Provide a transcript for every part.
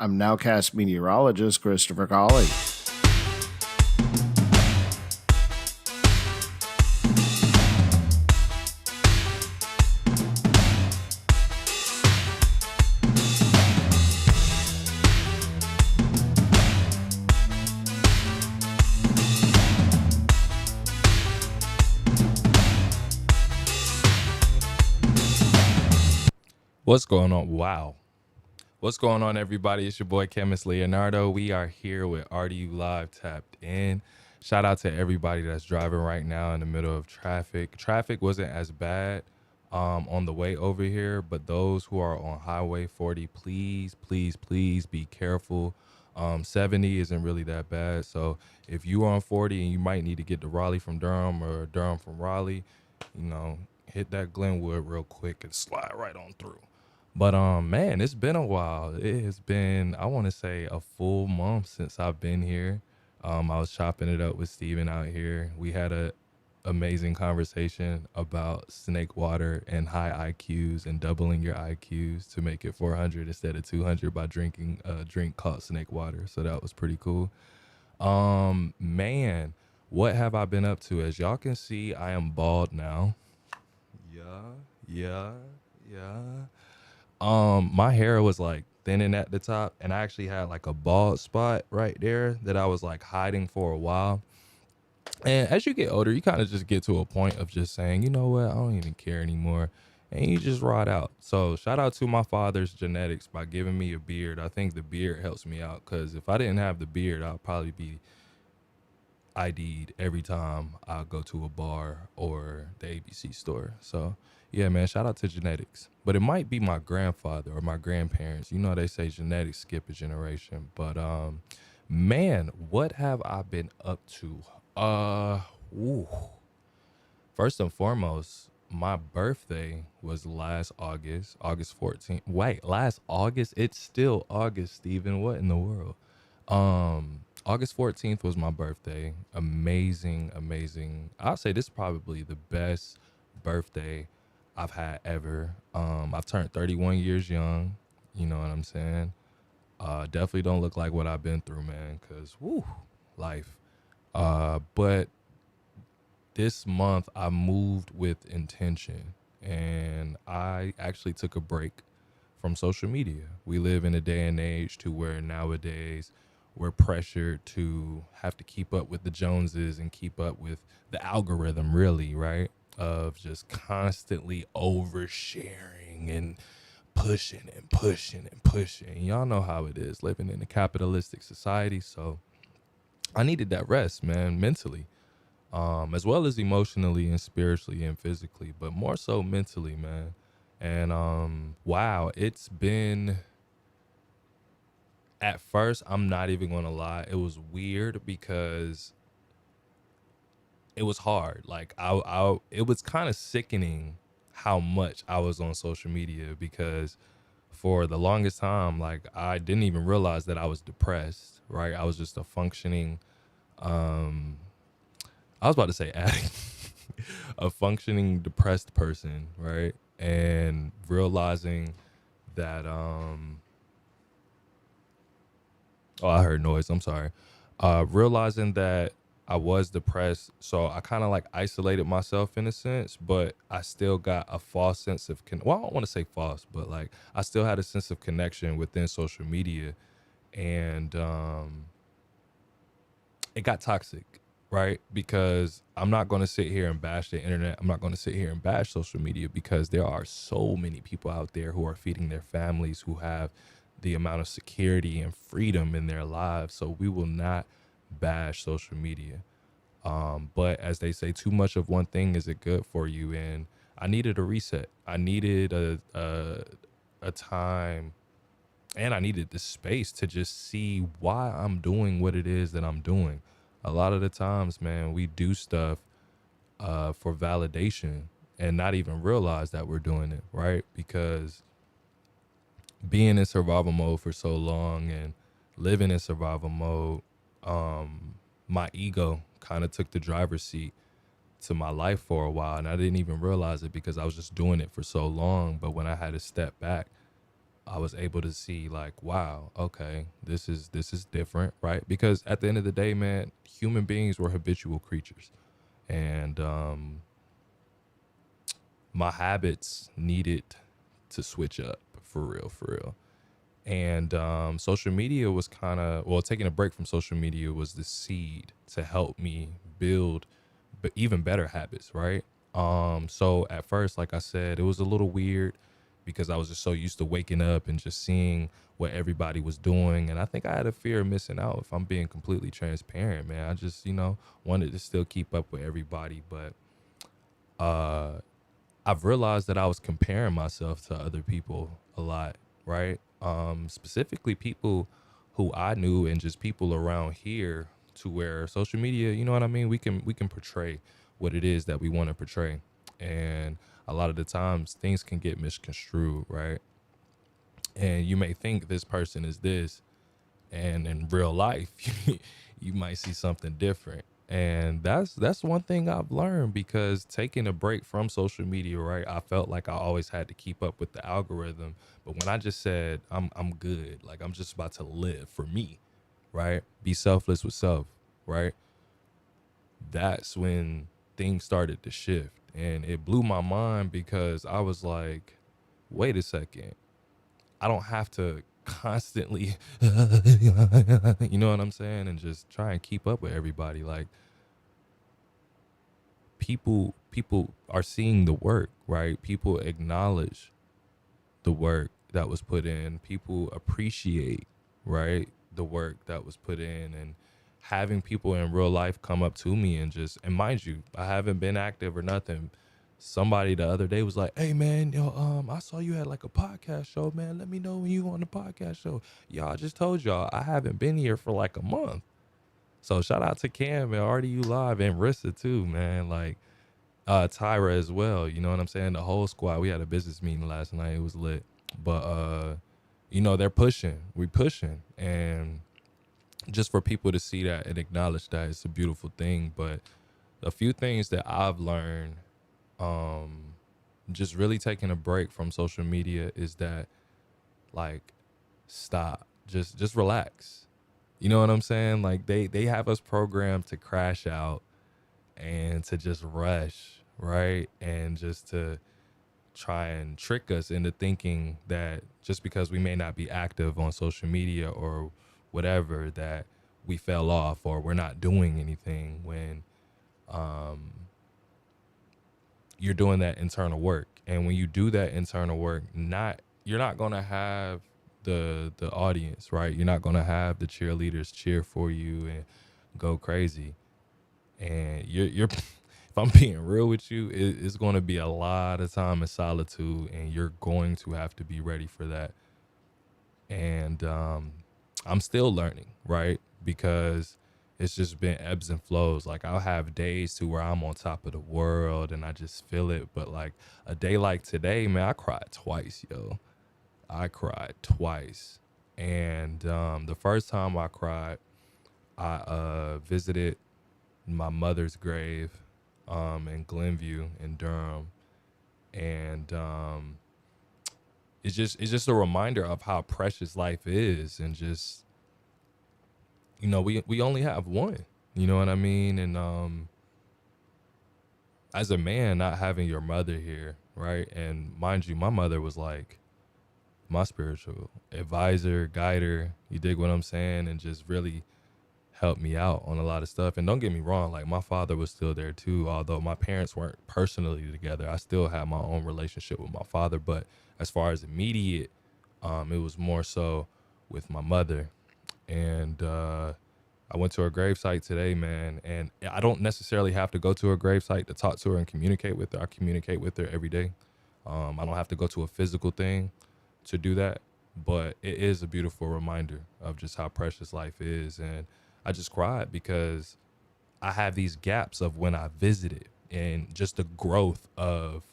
I'm nowcast meteorologist Christopher Colley. What's going on? Wow. What's going on, everybody? It's your boy, Kamus Leonardo. We are here with RDU Live Tapped In. Shout out to everybody that's driving right now in the middle of traffic. Traffic wasn't as bad on the way over here, but those who are on Highway 40, please be careful. 70 isn't really that bad. So if you are on 40 and you might need to get to Raleigh from Durham or Durham from Raleigh, hit that Glenwood real quick and slide right on through. But man, it's been a while. It has been, I want to say, a full month since I've been here. I was chopping it up with Steven out here. We had a amazing conversation about snake water and high IQs and doubling your IQs to make it 400 instead of 200 by drinking a drink called snake water. So that was pretty cool. Man, what have I been up to? As y'all can see, I am bald now. Yeah. My hair was like thinning at the top, and I actually had like a bald spot right there that I was like hiding for a while. And as you get older, you kind of just get to a point of just saying, you know what, I don't even care anymore. And you just rot out. So shout out to my father's genetics by giving me a beard. I think the beard helps me out, because if I didn't have the beard, I'd probably be ID'd every time I go to a bar or the ABC store. So yeah, man, shout out to genetics. But it might be my grandfather or my grandparents. You know, they say genetics skip a generation. But man, what have I been up to? First and foremost, my birthday was last August 14th. Wait, last August? It's still August, Steven. What in the world? August 14th was my birthday. Amazing. I'll say this is probably the best birthday I've had ever. I've turned 31 years young. You know what I'm saying? Definitely don't look like what I've been through, man, because, life. But this month I moved with intention, and I actually took a break from social media. We live in a day and age to where nowadays we're pressured to have to keep up with the Joneses and keep up with the algorithm, really, right? Of just constantly oversharing and pushing. Y'all know how it is living in a capitalistic society. So I needed that rest, man, mentally, as well as emotionally and spiritually and physically, but more so mentally, man. And wow, it's been, at first, I'm not even gonna lie, it was weird because it was hard. Like it was kind of sickening how much I was on social media, because for the longest time, like, I didn't even realize that I was depressed, right? I was just a functioning, I was about to say addict, a functioning depressed person, right? And realizing that, I heard noise. I'm sorry. Realizing that I was depressed, so I kind of like isolated myself in a sense, but I still got a false sense of well, I don't want to say false, but like I still had a sense of connection within social media, and it got toxic, right? Because I'm not going to sit here and bash the internet. I'm not going to sit here and bash social media, because there are so many people out there who are feeding their families, who have the amount of security and freedom in their lives. So we will not bash social media. But as they say, too much of one thing isn't good for you. And I needed a reset. I needed a time, and I needed the space to just see why I'm doing what it is that I'm doing. A lot of the times, man, we do stuff for validation and not even realize that we're doing it, right? Because being in survival mode for so long and living in survival mode, my ego kind of took the driver's seat to my life for a while, and I didn't even realize it because I was just doing it for so long. But when I had to step back I was able to see like, wow, okay, this is different, right? Because at the end of the day, man, human beings were habitual creatures, and my habits needed to switch up for real, for real. And social media was kind of, well, taking a break from social media was the seed to help me build but even better habits, right? So at first, like I said, it was a little weird because I was just so used to waking up and just seeing what everybody was doing. And I think I had a fear of missing out, if I'm being completely transparent, man. I just, wanted to still keep up with everybody. But uh, I've realized that I was comparing myself to other people a lot, right? Specifically people who I knew and just people around here, to where social media, you know what I mean? We can portray what it is that we want to portray. And a lot of the times things can get misconstrued, right? And you may think this person is this, and in real life you might see something different. And that's one thing I've learned, because taking a break from social media, right, I felt like I always had to keep up with the algorithm. But when I just said I'm good, like I'm just about to live for me, right, be selfless with self, right, that's when things started to shift. And it blew my mind, because I was like, wait a second, I don't have to constantly, you know what I'm saying, and just try and keep up with everybody. Like, people are seeing the work, right? People acknowledge the work that was put in. People appreciate, right, the work that was put in. And having people in real life come up to me and just, and mind you, I haven't been active or nothing. Somebody the other day was like, hey man, I saw you had like a podcast show, man. Let me know when you on the podcast show. Y'all, I just told y'all I haven't been here for like a month. So shout out to Cam and RDU Live and Rissa too, man. Like, Tyra as well. You know what I'm saying? The whole squad. We had a business meeting last night. It was lit. But they're pushing. We pushing. And just for people to see that and acknowledge that, it's a beautiful thing. But a few things that I've learned, just really taking a break from social media, is that, like, stop. Just relax. You know what I'm saying? Like, they have us programmed to crash out and to just rush, right? And just to try and trick us into thinking that just because we may not be active on social media or whatever, that we fell off or we're not doing anything, when you're doing that internal work. And when you do that internal work, you're not going to have the audience, right? You're not going to have the cheerleaders cheer for you and go crazy. And you're if I'm being real with you, it's going to be a lot of time in solitude, and you're going to have to be ready for that. And I'm still learning, right? Because it's just been ebbs and flows. Like, I'll have days to where I'm on top of the world and I just feel it. But like a day like today, man, I cried twice, yo. I cried twice. And the first time I cried, I visited my mother's grave in Glenview in Durham. And it's just a reminder of how precious life is. And just, we only have one, you know what I mean? And as a man, not having your mother here, right? And mind you, my mother was like my spiritual advisor, guider, you dig what I'm saying? And just really helped me out on a lot of stuff. And don't get me wrong, like, my father was still there too. Although my parents weren't personally together, I still had my own relationship with my father. But as far as immediate, it was more so with my mother. And I went to her gravesite today, man. And I don't necessarily have to go to her gravesite to talk to her and communicate with her. I communicate with her every day. I don't have to go to a physical thing to do that. But it is a beautiful reminder of just how precious life is. And I just cried because I have these gaps of when I visited, and just the growth of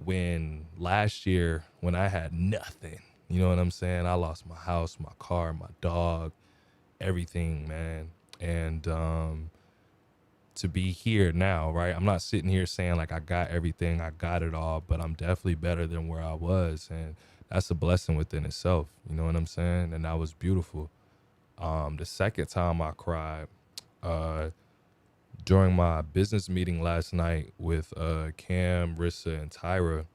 when last year, when I had nothing, you know what I'm saying? I lost my house, my car, my dog, everything, man. And to be here now, right? I'm not sitting here saying like I got everything, I got it all, but I'm definitely better than where I was. And that's a blessing within itself. You know what I'm saying? And that was beautiful. The second time I cried, uh, during my business meeting last night with Cam, Rissa, and Tyra,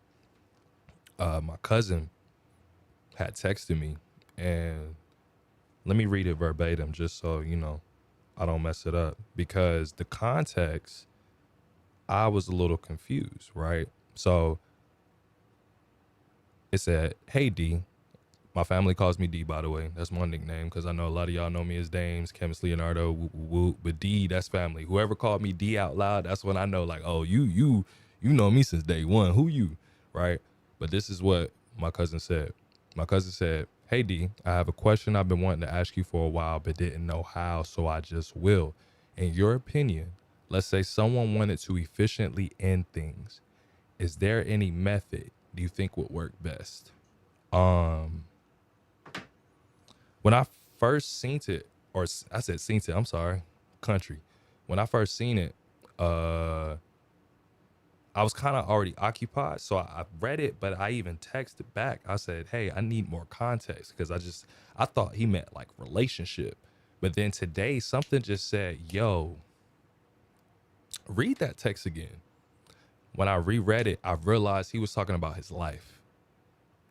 my cousin had texted me, and let me read it verbatim just so you know I don't mess it up, because the context, I was a little confused, right? So it said, "Hey D," my family calls me D, by the way. That's my nickname because I know a lot of y'all know me as Dames, Kamus, Leonardo, but D, that's family. Whoever called me D out loud, that's when I know, like, oh, you know me since day one. Who you, right? But this is what my cousin said. My cousin said, "Hey D, I have a question I've been wanting to ask you for a while, but didn't know how, so I just will. In your opinion, let's say someone wanted to efficiently end things. Is there any method do you think would work best?" Um, When I first seen it, or I said seen it, I'm sorry, country. When I first seen it, I was kind of already occupied. So I read it, but I even texted back. I said, "Hey, I need more context," because I thought he meant like relationship. But then today something just said, "Yo, read that text again." When I reread it, I realized he was talking about his life.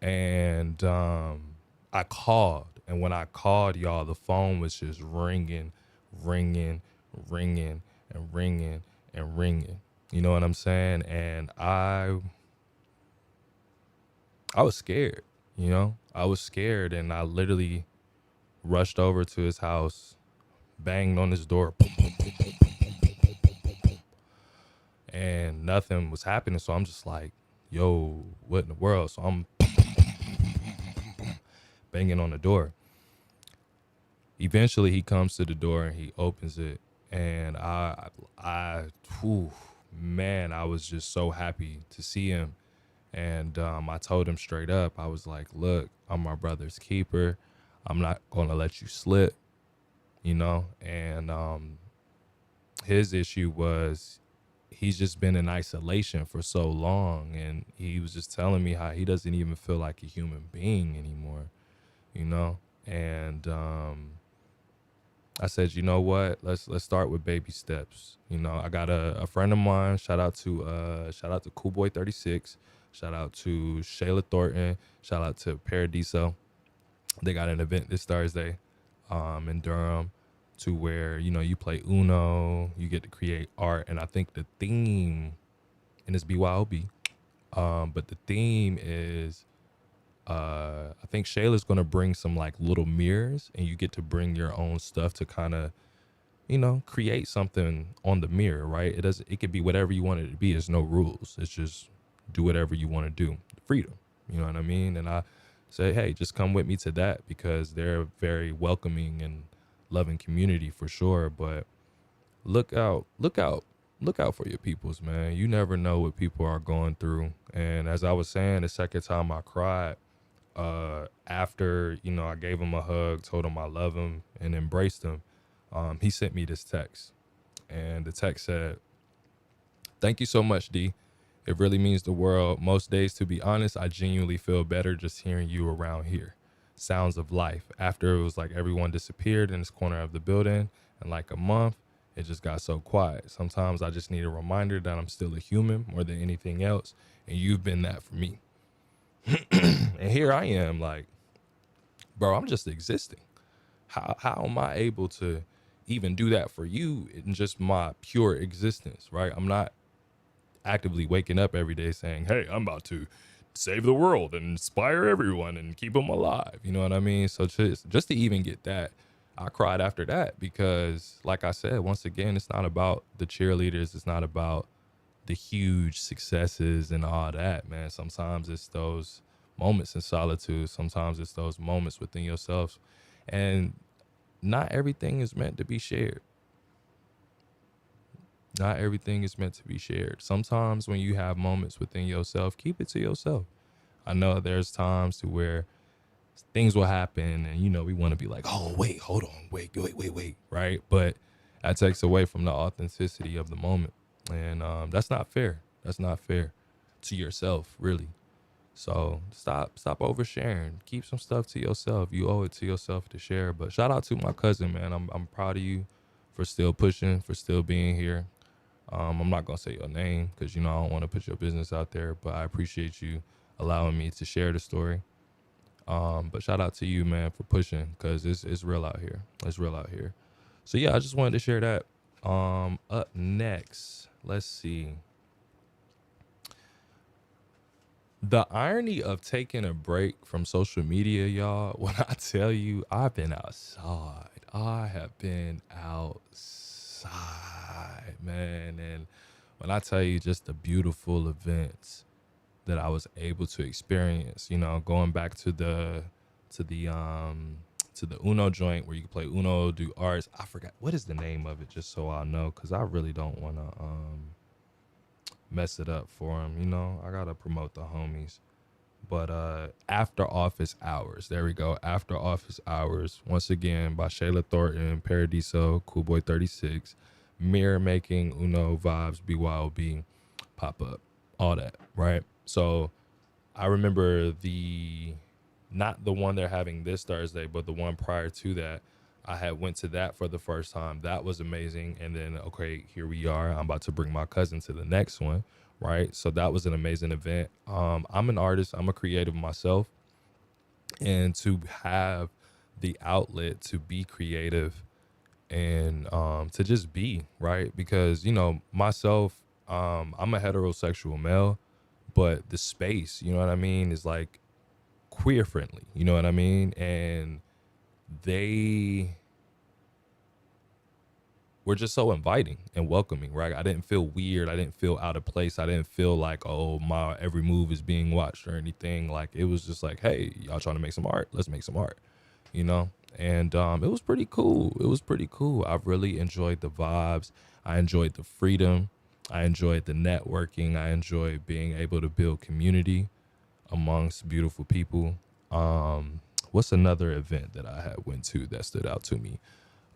And I called, and when I called, y'all, the phone was just ringing, ringing, ringing, and ringing, and ringing. You know what I'm saying? And I was scared. You know, I was scared, and I literally rushed over to his house, banged on his door, boom, boom, boom, boom, boom, boom, boom, boom, boom, boom, and nothing was happening. So I'm just like, "Yo, what in the world?" So I'm banging on the door. Eventually, he comes to the door and he opens it, and whew, man, I was just so happy to see him. And I told him straight up, I was like, "Look, I'm my brother's keeper. I'm not gonna let you slip," you know. And his issue was he's just been in isolation for so long, and he was just telling me how he doesn't even feel like a human being anymore, you know. And I said, "You know what? Let's start with baby steps." You know, I got a friend of mine. Shout out to Cool Boy 36. Shout out to Shayla Thornton. Shout out to Paradiso. They got an event this Thursday, in Durham, to where you play Uno, you get to create art, and I think the theme, and it's BYOB, but the theme is. I think Shayla's gonna bring some like little mirrors, and you get to bring your own stuff to kind of, create something on the mirror, right? It could be whatever you want it to be. There's no rules. It's just do whatever you want to do. Freedom. You know what I mean? And I say, hey, just come with me to that, because they're a very welcoming and loving community for sure. But look out for your peoples, man. You never know what people are going through. And as I was saying, the second time I cried, after I gave him a hug, told him I love him, and embraced him, he sent me this text, and the text said, "Thank you so much, D. It really means the world. Most days, to be honest, I genuinely feel better just hearing you around here. Sounds of life." After it was like everyone disappeared in this corner of the building, and like a month, it just got so quiet. Sometimes I just need a reminder that I'm still a human more than anything else, and you've been that for me. And here I am, like, bro, I'm just existing. How am I able to even do that for you in just my pure existence, right? I'm not actively waking up every day saying, "Hey, I'm about to save the world and inspire everyone and keep them alive." You know what I mean? So just to even get that, I cried after that, because like I said, once again, it's not about the cheerleaders. It's not about the huge successes and all that, man. Sometimes it's those moments in solitude. Sometimes it's those moments within yourself. And not everything is meant to be shared. Not everything is meant to be shared. Sometimes when you have moments within yourself, keep it to yourself. I know there's times to where things will happen and, we want to be like, "Oh, wait, hold on, wait, right? But that takes away from the authenticity of the moment. And that's not fair. That's not fair to yourself, really. So stop oversharing. Keep some stuff to yourself. You owe it to yourself to share. But shout out to my cousin, man. I'm proud of you for still pushing, for still being here. I'm not gonna say your name because I don't want to put your business out there, but I appreciate you allowing me to share the story. But shout out to you, man, for pushing because it's real out here. It's real out here. So yeah, I just wanted to share that. Up next, let's see. The irony of taking a break from social media, y'all, when I tell you I've been outside. I have been outside, man. And when I tell you just the beautiful events that I was able to experience, going back to the Uno joint where you can play Uno, do arts. I forgot what is the name of it, just so I know, because I really don't want to mess it up for them. I gotta promote the homies. But After Office Hours, there we go. After Office Hours, once again by Shayla Thornton, Paradiso, Cool Boy 36, Mirror Making, Uno Vibes, BYOB, Pop Up, all that, right? So I remember not the one they're having this Thursday, but the one prior to that. I had went to that for the first time. That was amazing. And then, okay, here we are. I'm about to bring my cousin to the next one, right? So that was an amazing event. I'm an artist. I'm a creative myself. And to have the outlet to be creative and to just be, right? Because, myself, I'm a heterosexual male, but the space, you know what I mean, is like queer friendly, you know what I mean? And they were just so inviting and welcoming, right? I didn't feel weird. I didn't feel out of place. I didn't feel like, oh, my every move is being watched or anything. Like, it was just like, hey, y'all trying to make some art? Let's make some art, And it was pretty cool. It was pretty cool. I really enjoyed the vibes. I enjoyed the freedom. I enjoyed the networking. I enjoyed being able to build community amongst beautiful people. What's another event that I had went to that stood out to me?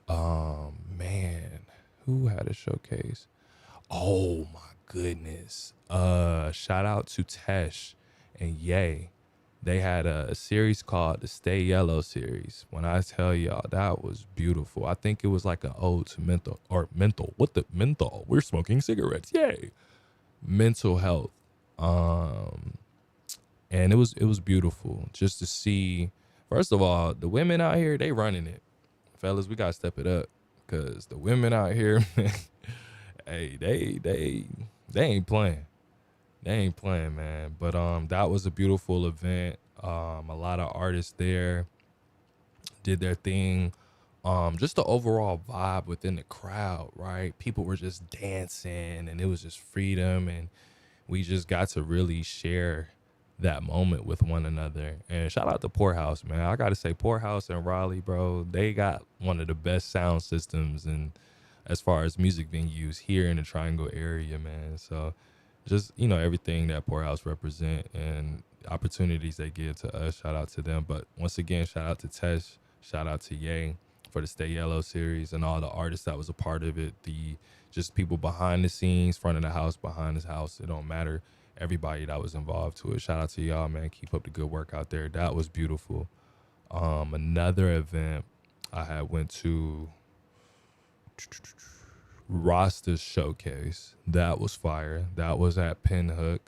Man, who had a showcase? Oh my goodness. Shout out to Tesh and Ye. They had a series called the Stay Yellow series. When I tell y'all, that was beautiful. I think it was like an ode to mental. What the menthol? We're smoking cigarettes. Yay. Mental health. And it was beautiful just to see. First of all, the women out here, they running it. Fellas, we gotta step it up, cause the women out here, hey, they ain't playing. They ain't playing, man. But that was a beautiful event. A lot of artists there did their thing. Just the overall vibe within the crowd, right? People were just dancing, and it was just freedom, and we just got to really share that moment with one another. And shout out to Poorhouse, man. I gotta say, Poorhouse and Raleigh, bro, they got one of the best sound systems and as far as music venues here in the Triangle area, man. So just, everything that Poorhouse represent and opportunities they give to us, shout out to them. But once again, shout out to Tesh, shout out to Ye for the Stay Yellow series and all the artists that was a part of it. The just people behind the scenes, front of the house, behind the house, it don't matter. Everybody that was involved to it. Shout out to y'all, man. Keep up the good work out there. That was beautiful. Another event I had went to, Rasta's showcase. That was fire. That was at Pinhook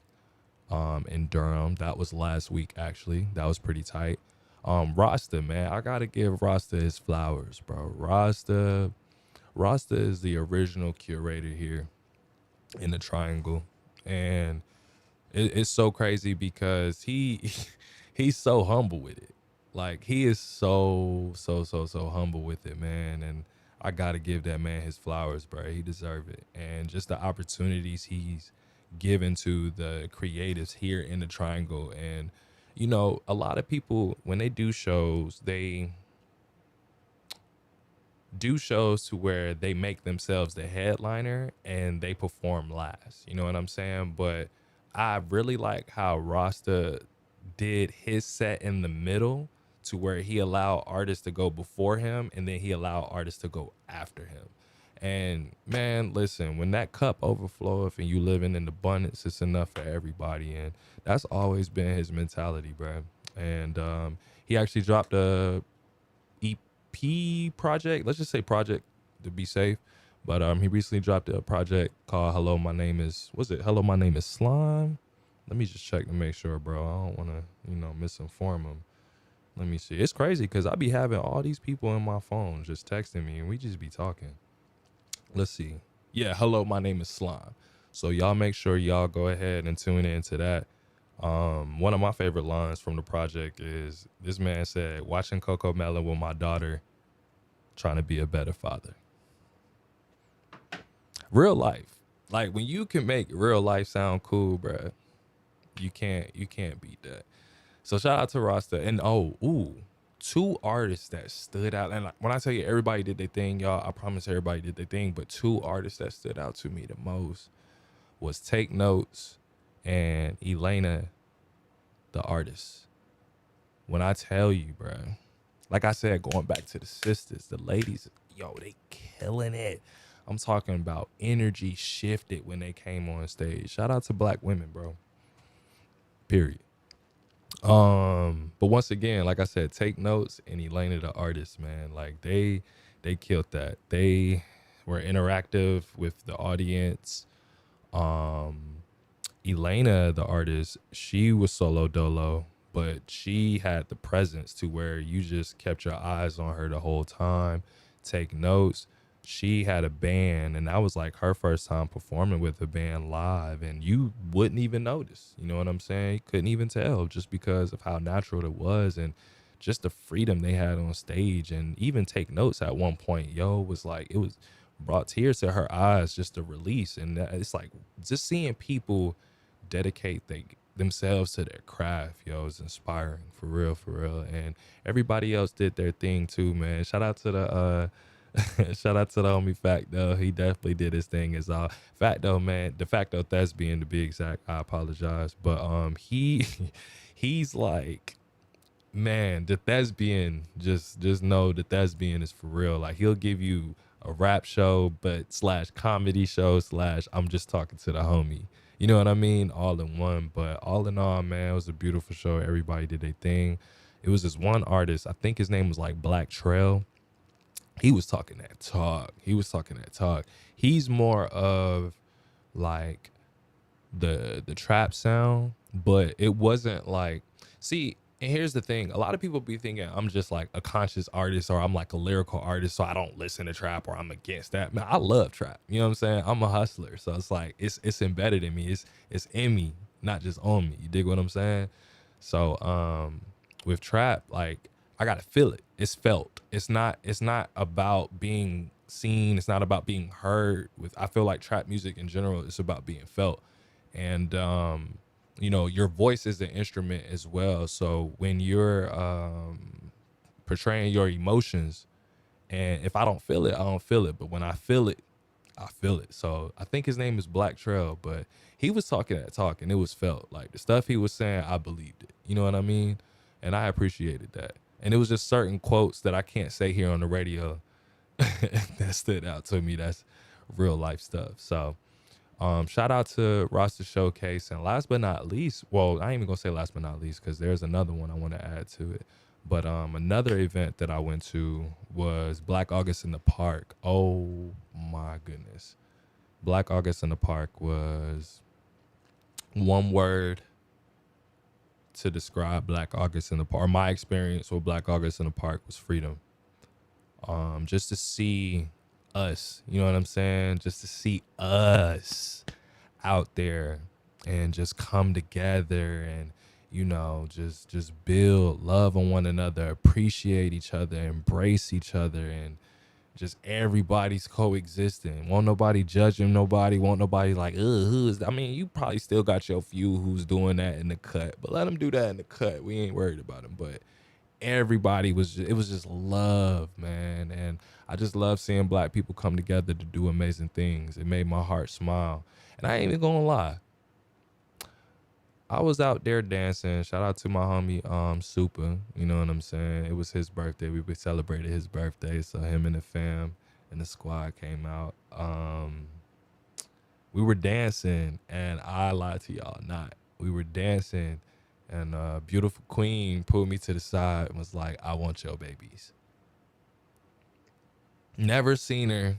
in Durham. That was last week, actually. That was pretty tight. Rasta, man. I got to give Rasta his flowers, bro. Rasta is the original curator here in the Triangle. And it's so crazy because he's so humble with it. Like, he is so humble with it, man. And I gotta give that man his flowers, bro. He deserve it. And just the opportunities he's given to the creatives here in the Triangle. And a lot of people, when they do shows, they do shows to where they make themselves the headliner and they perform last. You know what I'm saying? But I really like how Rasta did his set in the middle to where he allowed artists to go before him and then he allowed artists to go after him. And man, listen, when that cup overfloweth and you living in abundance, it's enough for everybody. And that's always been his mentality, bro. And he actually dropped a EP project. Let's just say project to be safe. But he recently dropped a project called Hello, My Name is, was it Hello, My Name is Slime? Let me just check to make sure, bro. I don't want to, misinform him. Let me see. It's crazy because I be having all these people in my phone just texting me and we just be talking. Let's see. Yeah, hello, my name is Slime. So y'all make sure y'all go ahead and tune into that. One of my favorite lines from the project is this man said, watching Coco Melon with my daughter, trying to be a better father. Real life. Like when you can make real life sound cool, bruh, you can't beat that. So shout out to Rasta. And two artists that stood out. And like, when I tell you everybody did their thing, y'all, I promise everybody did their thing. But two artists that stood out to me the most was Take Notes and Elena, the artist. When I tell you, bro, like I said, going back to the sisters, the ladies, yo, they killing it. I'm talking about energy shifted when they came on stage. Shout out to black women, bro. Period. But once again, like I said, Take Notes and Elena the artist, man, like they killed that. They were interactive with the audience. Elena the artist, she was solo dolo, but she had the presence to where you just kept your eyes on her the whole time. Take Notes, she had a band, and that was like her first time performing with a band live, and you wouldn't even notice, you know what I'm saying? You couldn't even tell just because of how natural it was and just the freedom they had on stage. And even Take Notes at one point, was like, it was brought tears to her eyes just to release. And it's like just seeing people dedicate themselves to their craft, is inspiring, for real. And everybody else did their thing too, man. Shout out to the shout out to the homie Facto. He definitely did his thing as Facto, man. De facto thespian to be exact. I apologize. But he's like, man, the thespian, just know the thespian is for real. Like he'll give you a rap show, but / comedy show / I'm just talking to the homie. You know what I mean? All in one. But all in all, man, it was a beautiful show. Everybody did their thing. It was this one artist. I think his name was like Black Trail. He was talking that talk. He's more of like the trap sound, but it wasn't like, see, and here's the thing. A lot of people be thinking I'm just like a conscious artist or I'm like a lyrical artist, so I don't listen to trap or I'm against that. Man, I love trap. You know what I'm saying? I'm a hustler. So it's like it's embedded in me. It's in me, not just on me. You dig what I'm saying? So with trap, like I gotta feel it. It's felt. It's not about being seen. It's not about being heard. I feel like trap music in general is about being felt. And your voice is an instrument as well. So when you're portraying your emotions, and if I don't feel it, I don't feel it. But when I feel it, I feel it. So I think his name is Black Trail, but he was talking that talk and it was felt. Like the stuff he was saying, I believed it. You know what I mean? And I appreciated that. And it was just certain quotes that I can't say here on the radio that stood out to me. That's real life stuff. So shout out to Roster Showcase. And last but not least, well, I ain't even gonna say last but not least because there's another one I want to add to it. But another event that I went to was Black August in the Park. Oh my goodness. Black August in the Park was one word to describe Black August in the Park. My experience with Black August in the Park was freedom. Just to see us, you know what I'm saying? Just to see us out there and just come together and, just build love on one another, appreciate each other, embrace each other, and just everybody's coexisting. Won't nobody judging nobody. Won't nobody like, who is that? I mean, you probably still got your few who's doing that in the cut, but let them do that in the cut. We ain't worried about them. But everybody it was just love, man. And I just love seeing black people come together to do amazing things. It made my heart smile. And I ain't even gonna lie, I was out there dancing. Shout out to my homie Super. You know what I'm saying? It was his birthday. We celebrated his birthday. So him and the fam, and the squad came out. We were dancing, and I lied to y'all not. We were dancing, and a beautiful queen pulled me to the side and was like, "I want your babies." Never seen her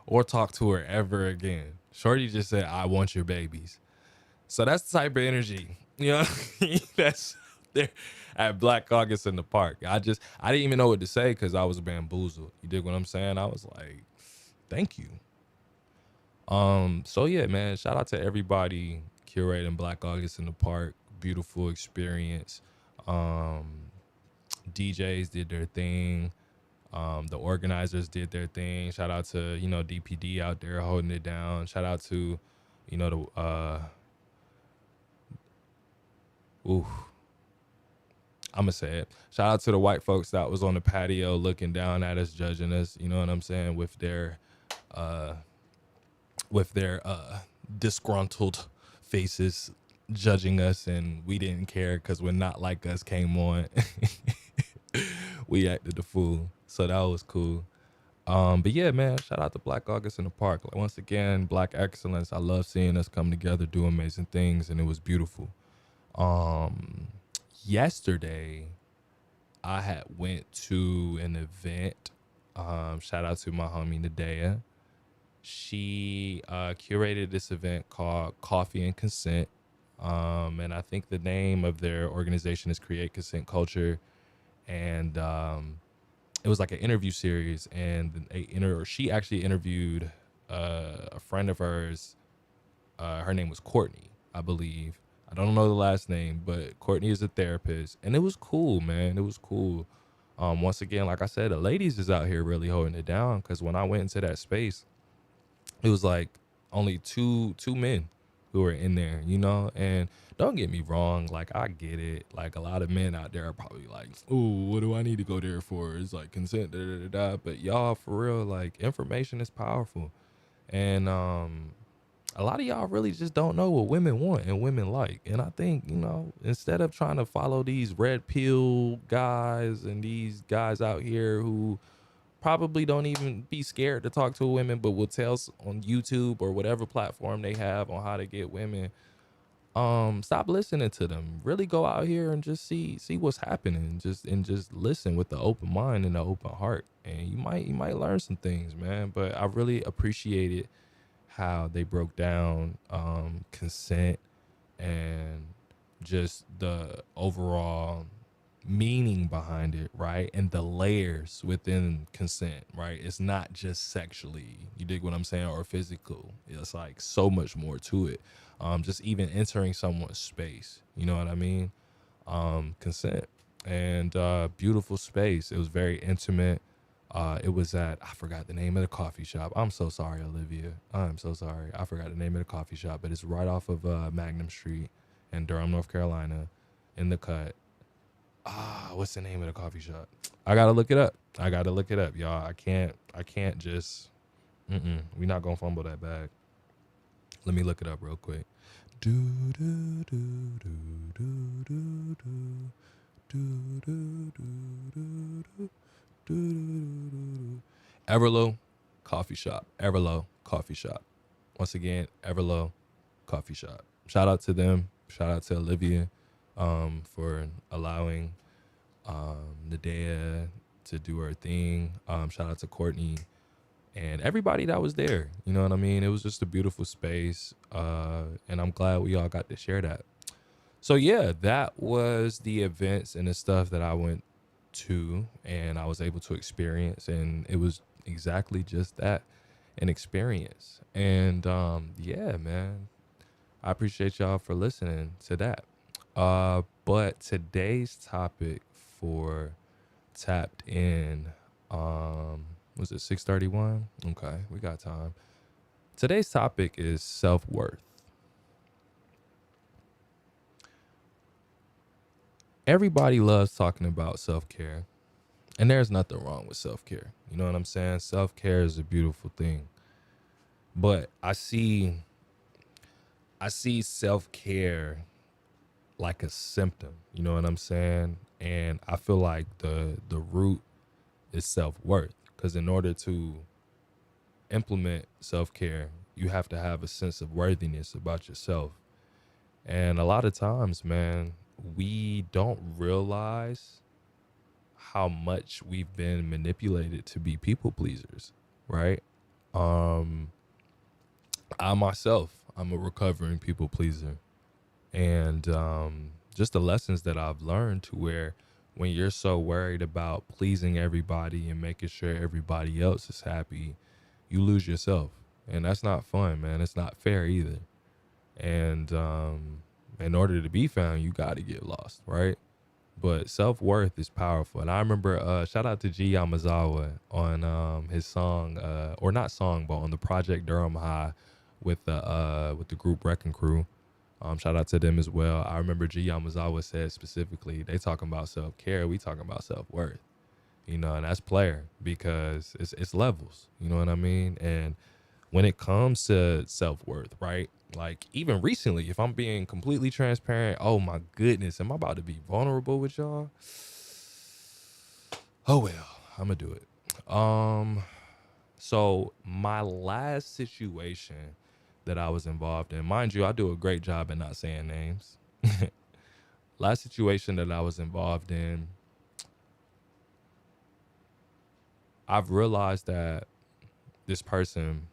or talked to her ever again. Shorty just said, "I want your babies." So that's the type of energy, you know, that's there at Black August in the park. I didn't even know what to say because I was bamboozled. You dig what I'm saying? I was like, thank you. So yeah, man, shout out to everybody curating Black August in the park. Beautiful experience. DJs did their thing. The organizers did their thing. Shout out to, DPD out there holding it down. Shout out to, I'm gonna say it. Shout out to the white folks that was on the patio looking down at us, judging us, you know what I'm saying, with their disgruntled faces judging us, and we didn't care because when Not Like Us came on, we acted the fool. So that was cool. But yeah, man, shout out to Black August in the park. Like, once again, Black excellence. I love seeing us come together, do amazing things, and it was beautiful. Yesterday, I had went to an event. Shout out to my homie Nadea. She curated this event called Coffee and Consent. And I think the name of their organization is Create Consent Culture. And it was like an interview series. And she actually interviewed a friend of hers. Her name was Courtney, I believe. I don't know the last name, but Courtney is a therapist. And it was cool, man. It was cool. Once again, like I said, the ladies is out here really holding it down, because when I went into that space, it was like only two men who were in there, and don't get me wrong, like, I get it. Like, a lot of men out there are probably like, "Oh, what do I need to go there for? It's like consent, da da da da." But y'all, for real, like, information is powerful. And a lot of y'all really just don't know what women want and women like. And I think, instead of trying to follow these red pill guys and these guys out here who probably don't even be scared to talk to women, but will tell on YouTube or whatever platform they have on how to get women, stop listening to them. Really go out here and just see what's happening. Just listen with the open mind and the open heart, and you might learn some things, man. But I really appreciated how they broke down consent and just the overall meaning behind it, right? And the layers within consent, right? It's not just sexually, you dig what I'm saying, or physical. It's like so much more to it. Just even entering someone's space, you know what I mean? Consent. And beautiful space. It was very intimate. It was at, I forgot the name of the coffee shop. I'm so sorry, Olivia. I'm so sorry. I forgot the name of the coffee shop, but it's right off of Magnum Street in Durham, North Carolina, in the cut. What's the name of the coffee shop? I gotta look it up. Y'all. I can't just, we not gonna fumble that bag. Let me look it up real quick. Everlow Coffee Shop. Everlow Coffee Shop. Once again, Everlow Coffee Shop. Shout out to them. Shout out to Olivia for allowing Nadea to do her thing. Shout out to Courtney and everybody that was there. You know what I mean? It was just a beautiful space, and I'm glad we all got to share that. So yeah, that was the events and the stuff that I went to and I was able to experience, and it was exactly just that, an experience. And yeah, man, I appreciate y'all for listening to that. But today's topic for Tapped In, was it 6:31? Okay, we got time. Today's topic is self-worth. Everybody loves talking about self-care, and there's nothing wrong with self-care. You know what I'm saying? Self-care is a beautiful thing. But I see self-care like a symptom, you know what I'm saying? And I feel like the root is self-worth, because in order to implement self-care, you have to have a sense of worthiness about yourself. And a lot of times, man, we don't realize how much we've been manipulated to be people pleasers, right? Um, I myself, I'm a recovering people pleaser. And just the lessons that I've learned to where when you're so worried about pleasing everybody and making sure everybody else is happy, you lose yourself. And that's not fun, man. It's not fair either. And in order to be found, you got to get lost, right? But self-worth is powerful. And I remember shout out to G Yamazawa on his song or not song, but on the Project Durham High with the group Wrecking Crew. Shout out to them as well. I remember G Yamazawa said specifically, they talking about self-care, we talking about self-worth. You know, and that's player because it's levels, you know what I mean? And when it comes to self-worth, right? Like even recently, if I'm being completely transparent, oh my goodness, am I about to be vulnerable with y'all? Oh well, I'm gonna do it. So my last situation that I was involved in, mind you, I do a great job at not saying names. Last situation that I was involved in, I've realized that this person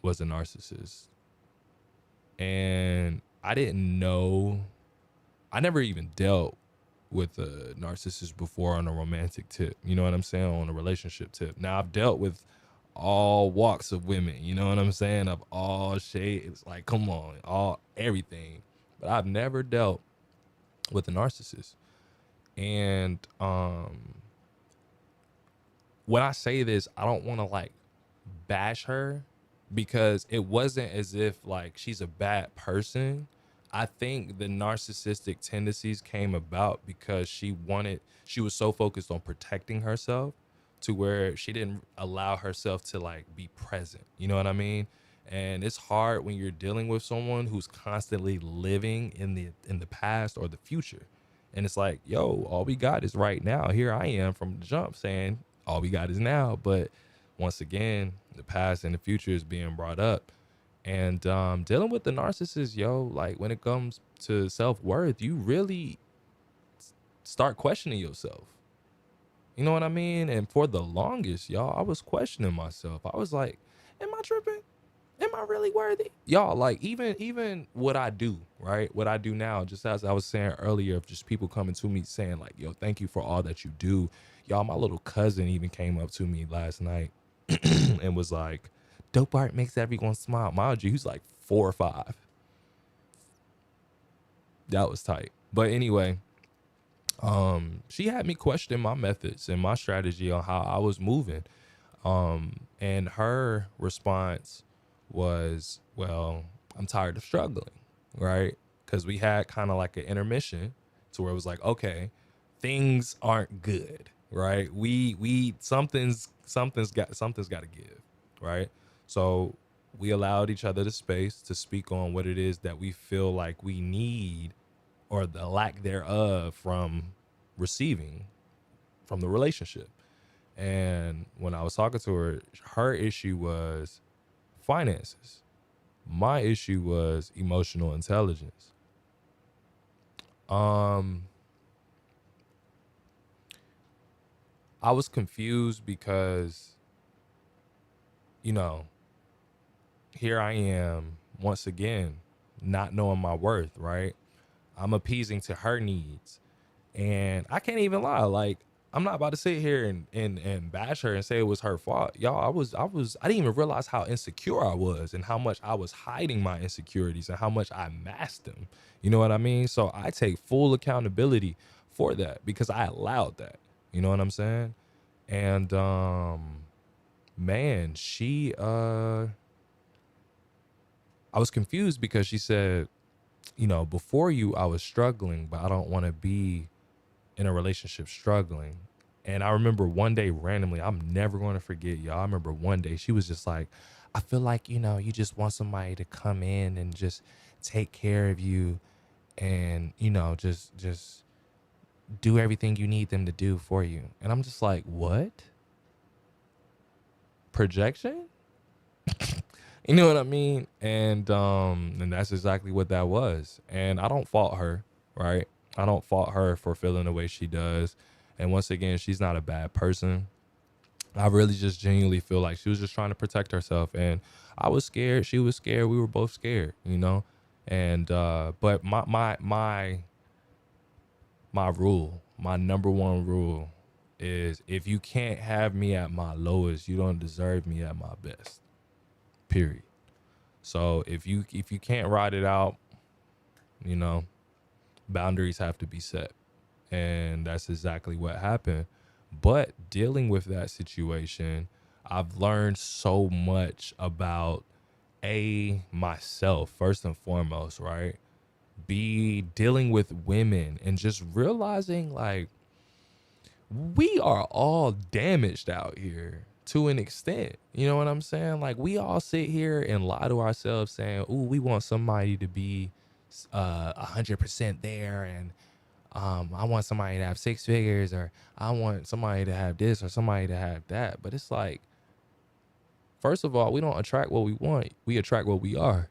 was a narcissist. And I didn't know, I never even dealt with a narcissist before on a romantic tip. You know what I'm saying? On a relationship tip. Now I've dealt with all walks of women, you know what I'm saying? Of all shades, like come on, all everything. But I've never dealt with a narcissist. And when I say this, I don't want to like bash her because it wasn't as if like she's a bad person. I think the narcissistic tendencies came about because she was so focused on protecting herself to where she didn't allow herself to like be present. You know what I mean? And it's hard when you're dealing with someone who's constantly living in the past or the future. And it's like, yo, all we got is right now. Here I am from the jump saying all we got is now. But once again, the past and the future is being brought up. And dealing with the narcissist, yo, like when it comes to self-worth, you really start questioning yourself. You know what I mean? And for the longest, y'all, I was questioning myself. I was like, am I tripping? Am I really worthy? Y'all, like even what I do, right? What I do now, just as I was saying earlier, of just people coming to me saying like, yo, thank you for all that you do. Y'all, my little cousin even came up to me last night and was like, dope art makes everyone smile. Mind you, he's like 4 or 5. That was tight. But anyway, she had me question my methods and my strategy on how I was moving. And her response was, well, I'm tired of struggling, right? Because we had kind of like an intermission to where it was like, okay, things aren't good, right? We something's got to give, right? So we allowed each other the space to speak on what it is that we feel like we need or the lack thereof from receiving from the relationship. And when I was talking to her, her issue was finances. My issue was emotional intelligence. I was confused because, you know, here I am once again, not knowing my worth, right? I'm appeasing to her needs. And I can't even lie, like, I'm not about to sit here and bash her and say it was her fault. Y'all, I didn't even realize how insecure I was and how much I was hiding my insecurities and how much I masked them. You know what I mean? So I take full accountability for that because I allowed that. You know what I'm saying? And man, I was confused because she said, you know, before you I was struggling, but I don't want to be in a relationship struggling. And I remember one day randomly, I'm never going to forget, y'all. I remember one day she was just like, I feel like, you know, you just want somebody to come in and just take care of you and, you know, just do everything you need them to do for you. And I'm just like, what? projection. You know what I mean? And that's exactly what that was. And I don't fault her, right? I don't fault her for feeling the way she does. And once again, she's not a bad person. I really just genuinely feel like she was just trying to protect herself. And I was scared. She was scared. We were both scared, you know? And but my rule, my number one rule is, if you can't have me at my lowest, you don't deserve me at my best. Period. So if you can't ride it out, you know, boundaries have to be set. And that's exactly what happened. But dealing with that situation, I've learned so much about myself first and foremost, right? B, dealing with women and just realizing like we are all damaged out here to an extent. You know what I'm saying? Like, we all sit here and lie to ourselves saying, "Ooh, we want somebody to be 100% there, and I want somebody to have six figures, or I want somebody to have this or somebody to have that." But it's like, first of all, we don't attract what we want. We attract what we are.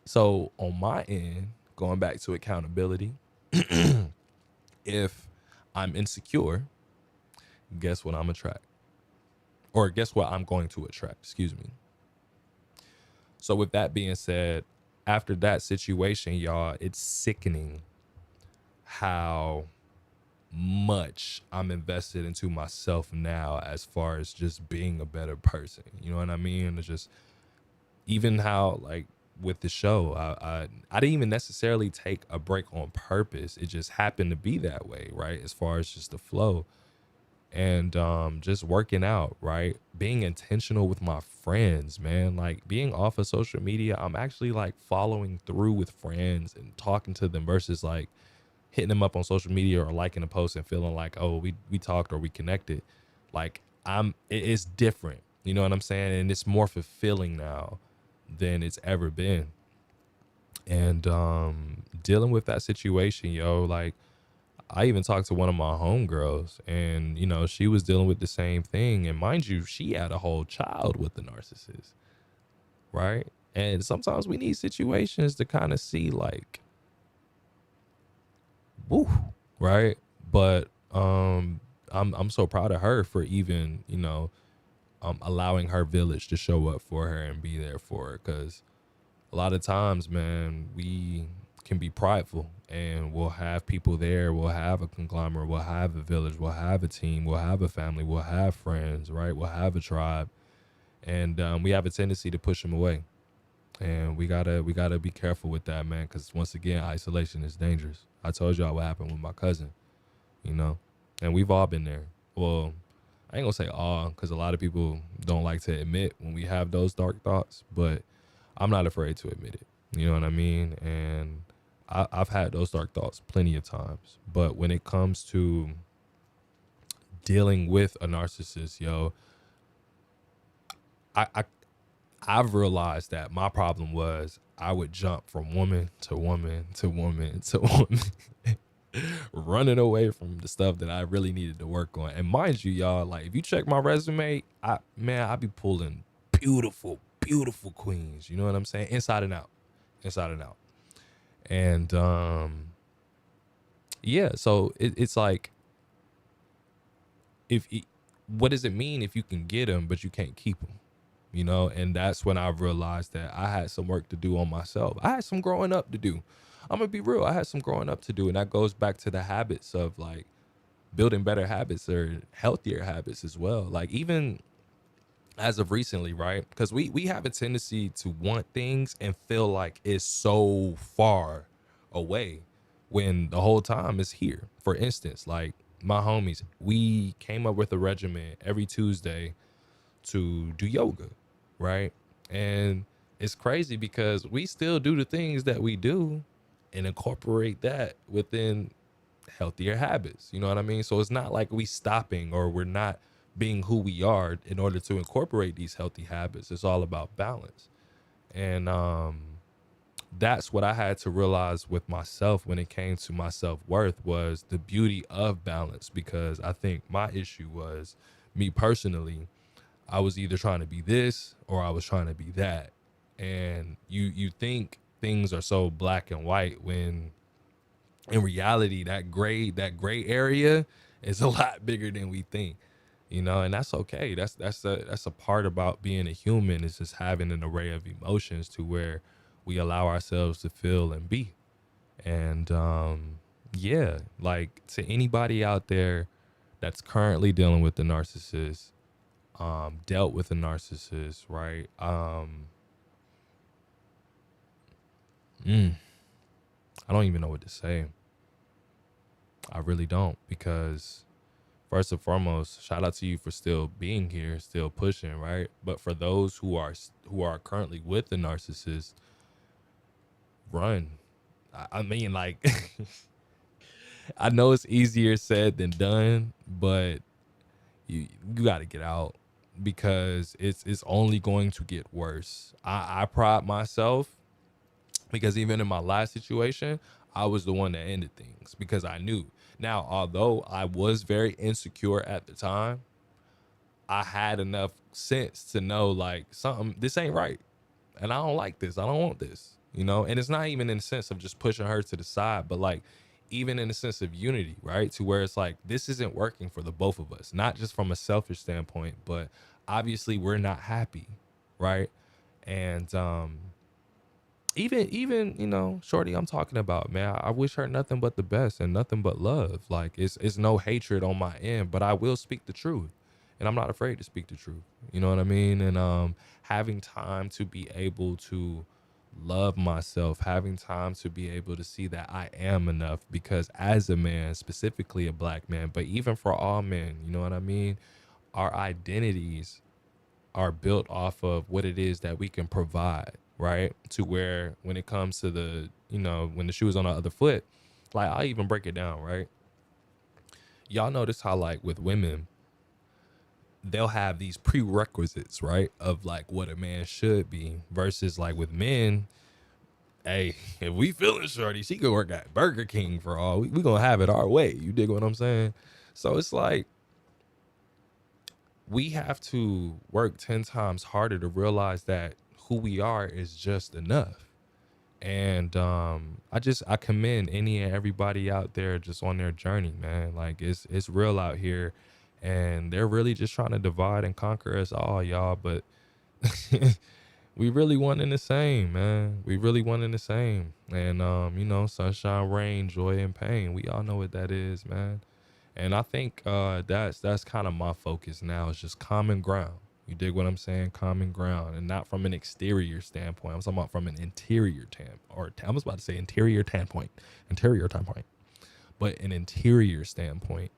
So on my end, going back to accountability, if I'm insecure, guess what I'm attract? Or guess what I'm going to attract, excuse me. So with that being said, after that situation, y'all, it's sickening how much I'm invested into myself now, as far as just being a better person. You know what I mean? It's just, even how, like, with the show, I didn't even necessarily take a break on purpose. It just happened to be that way, right? As far as just the flow. And just working out, right? Being intentional with my friends, man. Like, being off of social media, I'm actually like following through with friends and talking to them, versus like hitting them up on social media or liking a post and feeling like, oh, we talked or we connected. Like, it's different. You know what I'm saying? And it's more fulfilling now than it's ever been. And dealing with that situation, yo, like, I even talked to one of my homegirls, and, you know, she was dealing with the same thing. And mind you, she had a whole child with the narcissist, right? And sometimes we need situations to kind of see, like, woo, right? But I'm so proud of her for even, you know, allowing her village to show up for her and be there for her. Because a lot of times, man, we can be prideful, and we'll have people there. We'll have a conglomerate. We'll have a village. We'll have a team. We'll have a family. We'll have friends, right? We'll have a tribe. And we have a tendency to push them away. And we gotta be careful with that, man, because once again, isolation is dangerous. I told y'all what happened with my cousin, you know, and we've all been there. Well, I ain't gonna say all, because a lot of people don't like to admit when we have those dark thoughts, but I'm not afraid to admit it. You know what I mean? And I've had those dark thoughts plenty of times. But when it comes to dealing with a narcissist, yo, I've realized that my problem was I would jump from woman to woman to woman to woman, running away from the stuff that I really needed to work on. And mind you, y'all, like, if you check my resume, I be pulling beautiful, beautiful queens. You know what I'm saying? Inside and out. And yeah, so it's like, what does it mean if you can get them but you can't keep them? You know, and that's when I realized that I had some work to do on myself. I had some growing up to do. I'm gonna be real. I had some growing up to do, and that goes back to the habits of, like, building better habits or healthier habits as well. Like, even as of recently, right? Because we have a tendency to want things and feel like it's so far away when the whole time it's here. For instance, like, my homies, we came up with a regimen every Tuesday to do yoga, right? And it's crazy because we still do the things that we do and incorporate that within healthier habits. You know what I mean? So it's not like we stopping or we're not being who we are in order to incorporate these healthy habits. It's all about balance. And that's what I had to realize with myself when it came to my self-worth, was the beauty of balance. Because I think my issue was, me personally, I was either trying to be this or I was trying to be that. And you think things are so black and white when in reality that gray area is a lot bigger than we think. And that's okay. That's a part about being a human, is just having an array of emotions to where we allow ourselves to feel and be. And yeah, like, to anybody out there that's currently dealing with the narcissist, dealt with a narcissist, right? I don't even know what to say. I really don't, because first and foremost, shout out to you for still being here, still pushing, right? But for those who are currently with the narcissist, run. I mean, like, I know it's easier said than done, but you got to get out, because it's only going to get worse. I pride myself, because even in my last situation, I was the one that ended things because I knew. Now, although I was very insecure at the time, I had enough sense to know, like, something, this ain't right. And I don't like this. I don't want this, And it's not even in the sense of just pushing her to the side, but like, even in the sense of unity, right? To where it's like, this isn't working for the both of us, not just from a selfish standpoint, but obviously we're not happy, right? And even shorty I'm talking about, man, I wish her nothing but the best and nothing but love. Like, it's no hatred on my end, but I will speak the truth, and I'm not afraid to speak the truth. You know what I mean? And having time to be able to love myself, having time to be able to see that I am enough, because as a man, specifically a black man, but even for all men, you know what I mean, our identities are built off of what it is that we can provide, right? To where when it comes to when the shoe is on the other foot, like, I'll even break it down, right? Y'all notice how, like, with women, they'll have these prerequisites, right, of like what a man should be, versus like with men, hey, if we feeling shorty, she could work at Burger King for all. We gonna have it our way. You dig what I'm saying? So it's like, we have to work 10 times harder to realize that who we are is just enough. And I commend any and everybody out there just on their journey, man. Like, it's real out here, and they're really just trying to divide and conquer us all, y'all. But we really one in the same, man. We really one in the same. And sunshine, rain, joy, and pain. We all know what that is, man. And I think that's kind of my focus now, is just common ground. You dig what I'm saying? Common ground, and not from an exterior standpoint. I'm talking about from an interior I was about to say interior standpoint, but an interior standpoint.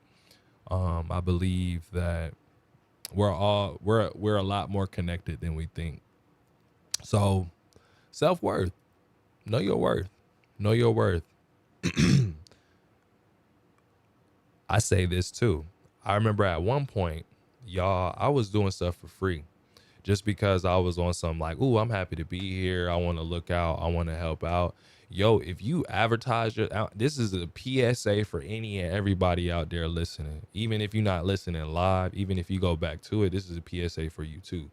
I believe that we're a lot more connected than we think. So, self-worth, know your worth, know your worth. I say this too. I remember at one point, y'all, I was doing stuff for free just because I was on some like, ooh, I'm happy to be here. I want to look out. I want to help out. Yo, if you advertise this is a PSA for any and everybody out there listening. Even if you're not listening live, even if you go back to it, this is a PSA for you too.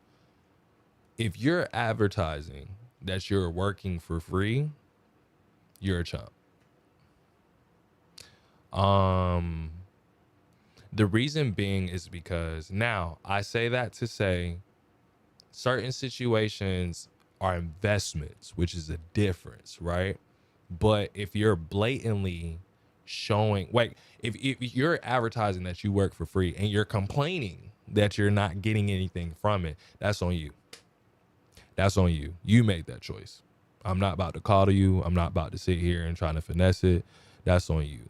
If you're advertising that you're working for free, you're a chump. The reason being is because, now I say that to say certain situations are investments, which is a difference, right? But if you're blatantly showing, like, if you're advertising that you work for free and you're complaining that you're not getting anything from it, that's on you. That's on you. You made that choice. I'm not about to coddle you. I'm not about to sit here and try to finesse it. That's on you,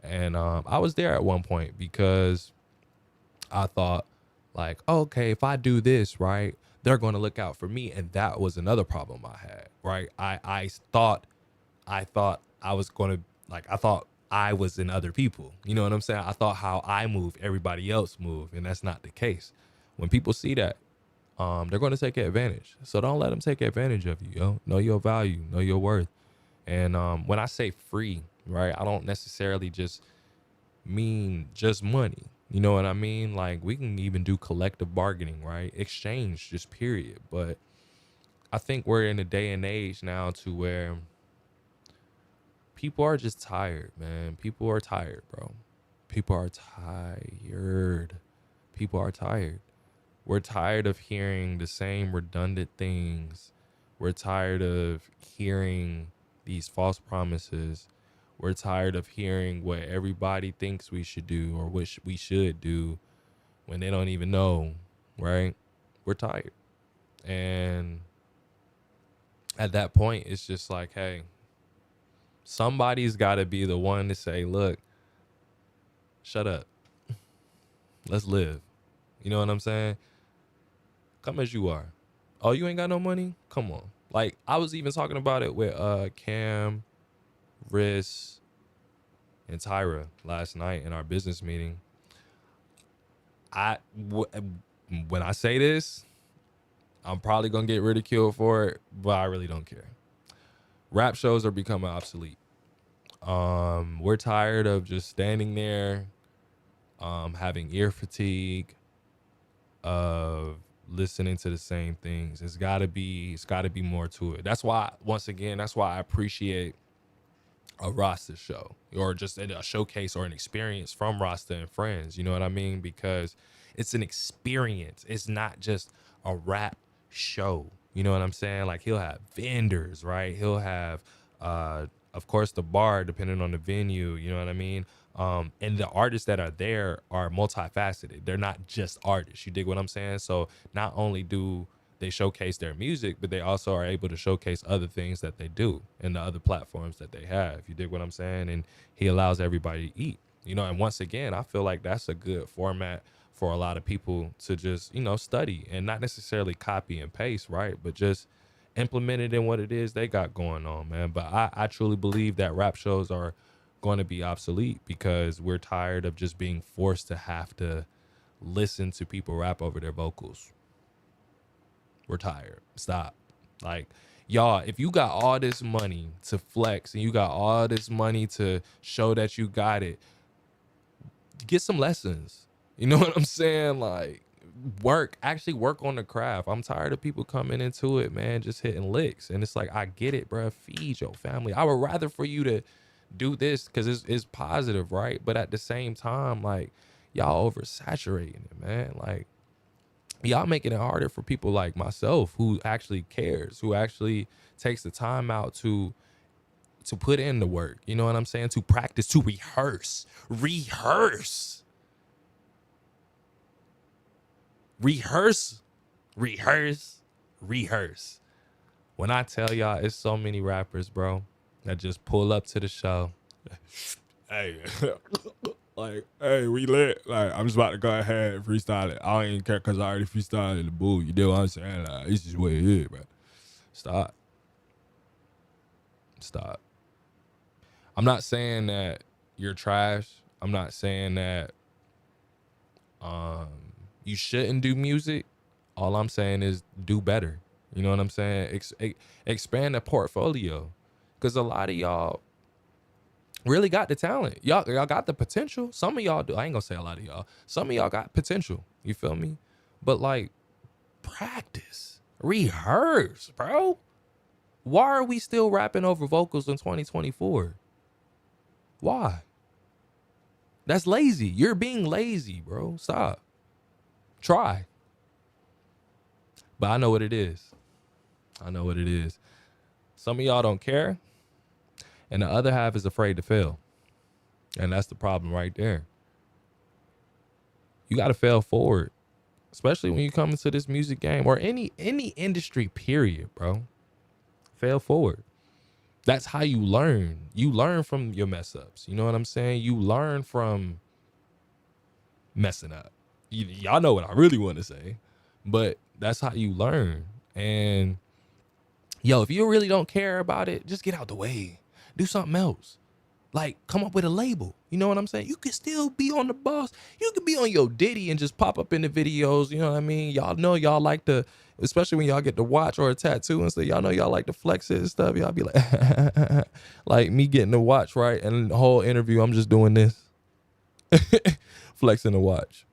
And I was there at one point because I thought, like, okay, if I do this, right, they're going to look out for me. And that was another problem I had, right? I thought I was going to, like, I thought I was in other people. You know what I'm saying? I thought how I move, everybody else move. And that's not the case. When people see that, they're going to take advantage. So don't let them take advantage of you, yo. Know your value, know your worth. And when I say free, right, I don't necessarily just mean just money. You know what I mean? Like, we can even do collective bargaining, right? Exchange, just period. But I think we're in a day and age now to where people are just tired, man. People are tired, bro. People are tired. People are tired. We're tired of hearing the same redundant things. We're tired of hearing these false promises. We're tired of hearing what everybody thinks we should do or what we should do when they don't even know, right? We're tired. And at that point, it's just like, hey, somebody's got to be the one to say, look, shut up. Let's live. You know what I'm saying? Come as you are. Oh, you ain't got no money? Come on. Like, I was even talking about it with Cam, Riss, and Tyra last night in our business meeting. When I say this, I'm probably going to get ridiculed for it, but I really don't care. Rap shows are becoming obsolete. We're tired of just standing there, having ear fatigue, of listening to the same things. It's gotta be more to it. That's why, once again, I appreciate a Rasta show or just a showcase or an experience from Rasta and friends. You know what I mean? Because it's an experience. It's not just a rap show. You know what I'm saying? Like, he'll have vendors, right? He'll have, of course, the bar, depending on the venue. You know what I mean? And the artists that are there are multifaceted. They're not just artists. You dig what I'm saying? So not only do they showcase their music, but they also are able to showcase other things that they do and the other platforms that they have. You dig what I'm saying? And he allows everybody to eat, you know, and once again, I feel like that's a good format for a lot of people to just, you know, study and not necessarily copy and paste, right? But just implement it in what it is they got going on, man. But I truly believe that rap shows are going to be obsolete because we're tired of just being forced to have to listen to people rap over their vocals. We're tired. Stop. Like, y'all, if you got all this money to flex and you got all this money to show that you got it, get some lessons. You know what I'm saying? Like, actually work on the craft. I'm tired of people coming into it, man, just hitting licks. And it's like, I get it, bro. Feed your family. I would rather for you to do this because it's positive, right? But at the same time, like, y'all oversaturating it, man. Like, y'all making it harder for people like myself who actually cares, who actually takes the time out to put in the work. You know what I'm saying? To practice, to rehearse. When I tell y'all, it's so many rappers, bro, that just pull up to the show. Hey, like, hey, we lit. Like, I'm just about to go ahead and freestyle it. I don't even care because I already freestyled in the booth. You know what I'm saying? Like, it's just what it is, bro. Stop. I'm not saying that you're trash. I'm not saying that you shouldn't do music. All I'm saying is do better. You know what I'm saying? Expand the portfolio. Because a lot of y'all really got the talent. Y'all got the potential. Some of y'all do. I ain't gonna say a lot of y'all. Some of y'all got potential. You feel me? But, like, practice. Rehearse, bro. Why are we still rapping over vocals in 2024? Why? That's lazy. You're being lazy, bro. Stop. Try. But I know what it is. Some of y'all don't care. And the other half is afraid to fail. And that's the problem right there. You got to fail forward. Especially when you come into this music game or any industry, period, bro. Fail forward. That's how you learn. You learn from your mess ups. You know what I'm saying? You learn from messing up. Y'all know what I really want to say. But that's how you learn. And, yo, if you really don't care about it, just get out the way. Do something else. Like, come up with a label. You know what I'm saying? You could still be on the boss. You could be on your Diddy and just pop up in the videos. You know what I mean? Y'all know y'all like to, especially when y'all get to watch or a tattoo and stuff, y'all know y'all like to flex it and stuff. Y'all be like, like me getting to watch, right? And the whole interview, I'm just doing this. flexing a watch.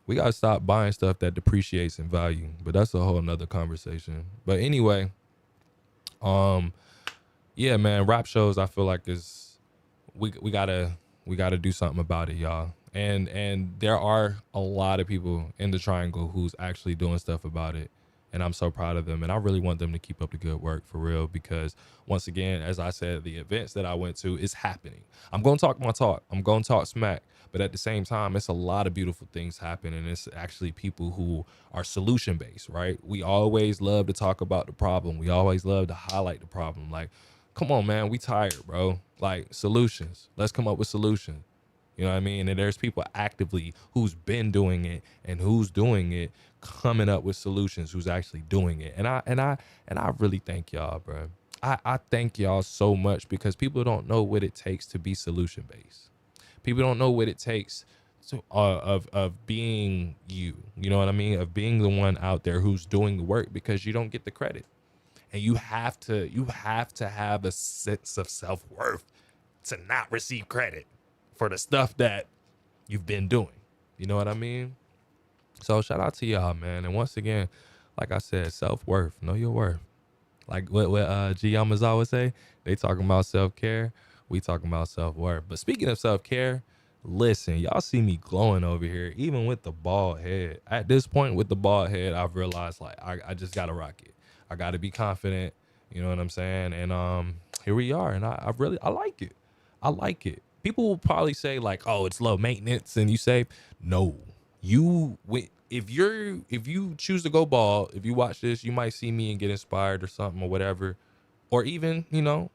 We gotta stop buying stuff that depreciates in value, but that's a whole nother conversation. But anyway, yeah, man, rap shows I feel like is we gotta do something about it, y'all. And there are a lot of people in the Triangle who's actually doing stuff about it. And I'm so proud of them. And I really want them to keep up the good work for real, because once again, as I said, the events that I went to is happening. I'm going to talk my talk. I'm going to talk smack. But at the same time, it's a lot of beautiful things happening. And it's actually people who are solution based, right? We always love to talk about the problem. We always love to highlight the problem. Like, come on, man, we tired, bro. Like, solutions. Let's come up with solutions. You know what I mean? And there's people actively who's been doing it and who's doing it, coming up with solutions, who's actually doing it. And I really thank y'all, bro. I thank y'all so much, because people don't know what it takes to be solution based. People don't know what it takes to of being you. You know what I mean? Of being the one out there who's doing the work, because you don't get the credit. And you have to have a sense of self-worth to not receive credit for the stuff that you've been doing. You know what I mean? So shout out to y'all, man. And once again, like I said, self-worth, know your worth. Like what G Yamazawa would say, they talking about self-care, we talking about self-worth. But speaking of self-care, listen, y'all see me glowing over here, even with the bald head. At this point with the bald head, I've realized like I just gotta rock it. I gotta be confident, you know what I'm saying? And here we are, and I like it. I like it. People will probably say like, oh, it's low maintenance, and you say, no, if you choose to go bald, if you watch this, you might see me and get inspired or something or whatever. Or even, you know,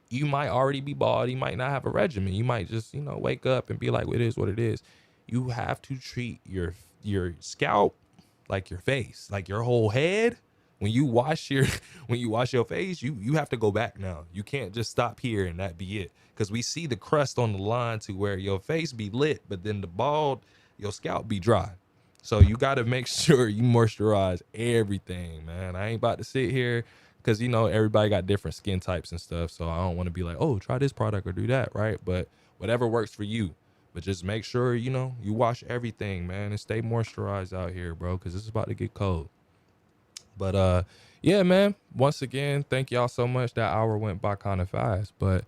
you might already be bald. You might not have a regimen. You might just, you know, wake up and be like, it is what it is. You have to treat your scalp like your face, like your whole head. When you wash your face, you have to go back now. You can't just stop here and that be it. Because we see the crust on the line to where your face be lit, but then the bald, your scalp be dry. So you got to make sure you moisturize everything, man. I ain't about to sit here because, you know, everybody got different skin types and stuff. So I don't want to be like, oh, try this product or do that, right? But whatever works for you. But just make sure, you know, you wash everything, man, and stay moisturized out here, bro, because it's about to get cold. But yeah, man, once again, thank y'all so much. That hour went by kind of fast, but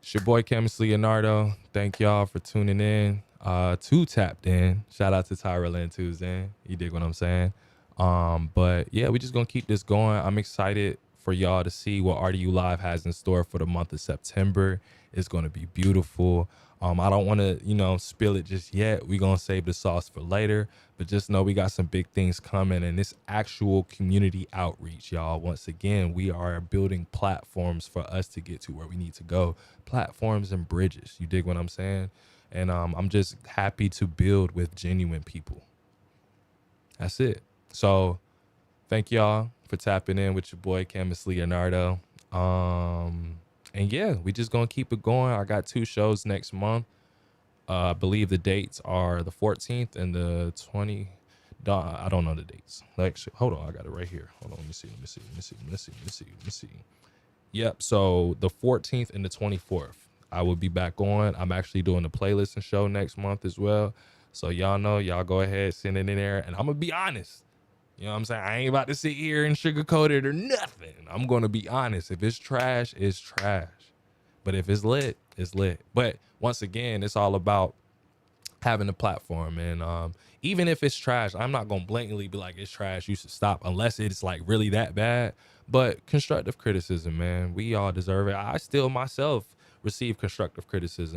it's your boy Kamus Leonardo. Thank y'all for tuning in to Tapped In. Shout out to Tyrell and Tuesday. You dig what I'm saying? But yeah, we just gonna keep this going. I'm excited for y'all to see what RDU Live has in store for the month of September. It's gonna be beautiful. I don't want to, you know, spill it just yet. We're going to save the sauce for later, but just know we got some big things coming, and this actual community outreach, y'all. Once again, we are building platforms for us to get to where we need to go. Platforms and bridges. You dig what I'm saying? And I'm just happy to build with genuine people. That's it. So thank y'all for tapping in with your boy, Kamus Leonardo. And yeah, we just gonna keep it going. I got 2 shows next month. I believe the dates are the 14th and the 20th. I don't know the dates. Actually, hold on, I got it right here. Hold on, let me see. Yep, so the 14th and the 24th, I will be back on. I'm actually doing the playlist and show next month as well. So y'all know, y'all go ahead, send it in there. And I'm gonna be honest. You know what I'm saying? I ain't about to sit here and sugarcoat it or nothing. I'm going to be honest. If it's trash, it's trash. But if it's lit, it's lit. But once again, it's all about having a platform. And even if it's trash, I'm not going to blatantly be like, it's trash, you should stop, unless it's like really that bad. But constructive criticism, man, we all deserve it. I still myself receive constructive criticism.